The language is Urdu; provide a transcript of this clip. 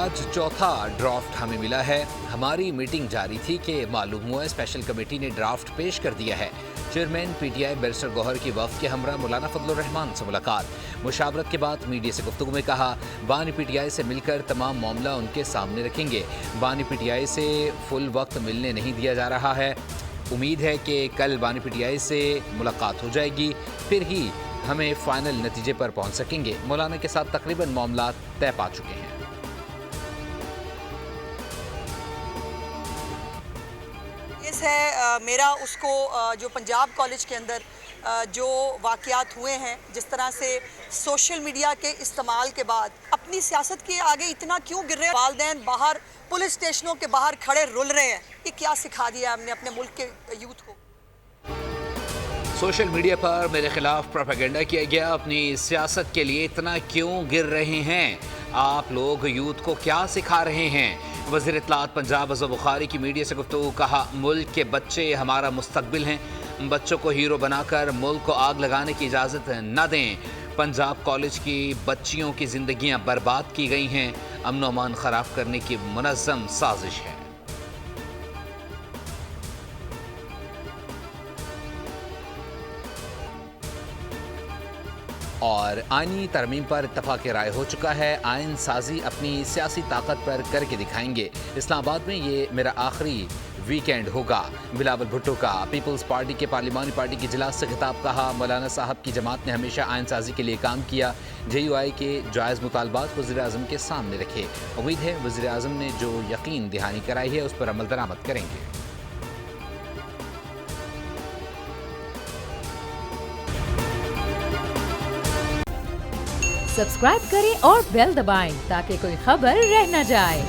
آج چوتھا ڈرافٹ ہمیں ملا ہے. ہماری میٹنگ جاری تھی کہ معلوم ہوا اسپیشل کمیٹی نے ڈرافٹ پیش کر دیا ہے. Chairman P T I barrister Gohar کی وفد کے ہمراہ مولانا فضل الرحمان سے ملاقات. مشاورت کے بعد میڈیا سے گفتگو میں کہا بانی پی ٹی آئی سے مل کر تمام معاملہ ان کے سامنے رکھیں گے. بانی پی ٹی آئی سے فل وقت ملنے نہیں دیا جا رہا ہے. امید ہے کہ کل بانی پی ٹی آئی سے ملاقات ہو جائے گی, پھر ہی ہمیں فائنل نتیجے پر پہنچ سکیں گے. مولانا کے ساتھ تقریباً معاملات طے پا چکے ہیں. ہے میرا اس کو جو پنجاب کالج کے اندر جو واقعات ہوئے ہیں, جس طرح سے سوشل میڈیا کے استعمال کے بعد اپنی سیاست کے آگے اتنا کیوں گر رہے ہیں. والدین باہر پولیس اسٹیشنوں کے باہر کھڑے رول رہے ہیں. یہ کیا سکھا دیا ہم نے اپنے ملک کے یوتھ کو. سوشل میڈیا پر میرے خلاف پروپیگنڈا کیا گیا. اپنی سیاست کے لیے اتنا کیوں گر رہے ہیں؟ آپ لوگ یوتھ کو کیا سکھا رہے ہیں؟ وزیر اطلاعات پنجاب ازہر بخاری کی میڈیا سے گفتگو. کہا ملک کے بچے ہمارا مستقبل ہیں, بچوں کو ہیرو بنا کر ملک کو آگ لگانے کی اجازت نہ دیں. پنجاب کالج کی بچیوں کی زندگیاں برباد کی گئی ہیں. امن و امان خراب کرنے کی منظم سازش ہے. اور آئینی ترمیم پر اتفاق رائے ہو چکا ہے. آئین سازی اپنی سیاسی طاقت پر کر کے دکھائیں گے. اسلام آباد میں یہ میرا آخری ویکینڈ ہوگا. بلاول بھٹو کا پیپلز پارٹی کے پارلیمانی پارٹی کے اجلاس سے خطاب. کہا مولانا صاحب کی جماعت نے ہمیشہ آئین سازی کے لیے کام کیا. جے یو آئی کے جائز مطالبات وزیر اعظم کے سامنے رکھے. امید ہے وزیر اعظم نے جو یقین دہانی کرائی ہے اس پر عمل درآمد کریں گے. سبسکرائب کریں اور بیل دبائیں تاکہ کوئی خبر رہ نہ جائے.